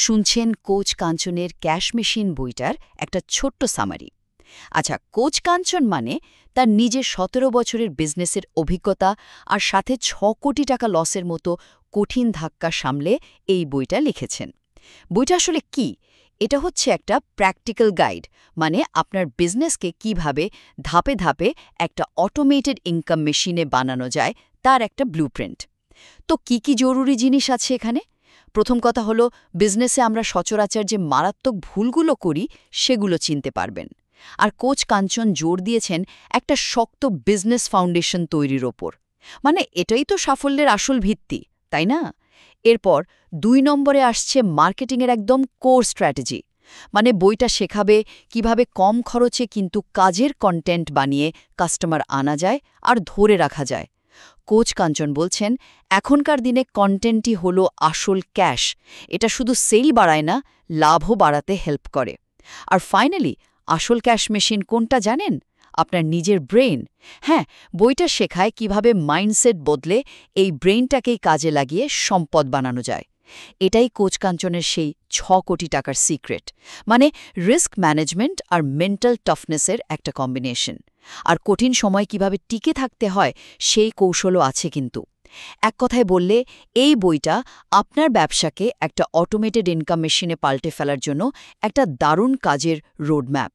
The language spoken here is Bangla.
শুনছেন কোচ কাঞ্চনের ক্যাশ মেশিন বইটার একটা ছোট্ট সামারি। আচ্ছা, কোচ কাঞ্চন মানে তার নিজের ১৭ বছরের বিজনেসের অভিজ্ঞতা আর সাথে ৬ কোটি টাকা লসের মতো কঠিন ধাক্কা সামলে এই বইটা লিখেছেন। বইটা আসলে কি? এটা হচ্ছে একটা প্র্যাকটিক্যাল গাইড, মানে আপনার বিজনেসকে কিভাবে ধাপে ধাপে একটা অটোমেটেড ইনকাম মেশিনে বানানো যায় তার একটা ব্লুপ্রিন্ট। তো কি কি জরুরি জিনিস আছে এখানে? প্রথম কথা হলো, বিজনেসে আমরা সচরাচর যে মারাত্মক ভুলগুলো করি সেগুলো চিনতে পারবেন। আর কোচ কাঞ্চন জোর দিয়েছেন একটা শক্ত বিজনেস ফাউন্ডেশন তৈরির ওপর। মানে এটাই তো সাফল্যের আসল ভিত্তি, তাই না? এরপর ২ নম্বরে আসছে মার্কেটিংয়ের একদম কোর স্ট্র্যাটেজি। মানে বইটা শেখাবে কিভাবে কম খরচে কিন্তু কাজের কন্টেন্ট বানিয়ে কাস্টমার আনা যায় আর ধরে রাখা যায়। কোচ কাঞ্চন বলছেন, এখনকার দিনে কন্টেন্টই হলো আসল ক্যাশ। এটা শুধু সেল বাড়ায় না, লাভও বাড়াতে হেল্প করে। আর ফাইনালি, আসল ক্যাশ মেশিন কোনটা জানেন? আপনার নিজের ব্রেইন। হ্যাঁ, বইটা শেখায় কিভাবে মাইন্ডসেট বদলে এই ব্রেইনটাকেই কাজে লাগিয়ে সম্পদ বানানো যায়। এটাই কোচ কাঞ্চনের সেই ৬ কোটি টাকার সিক্রেট, মানে রিস্ক ম্যানেজমেন্ট আর মেন্টাল টাফনেসের একটা কম্বিনেশন। আর কঠিন সময় কিভাবে টিকে থাকতে হয় সেই কৌশলও আছে কিন্তু। এক কথায় বললে, এই বইটা আপনার ব্যবসাকে একটা অটোমেটেড ইনকাম মেশিনে পাল্টে ফেলার জন্য একটা দারুণ কাজের রোডম্যাপ।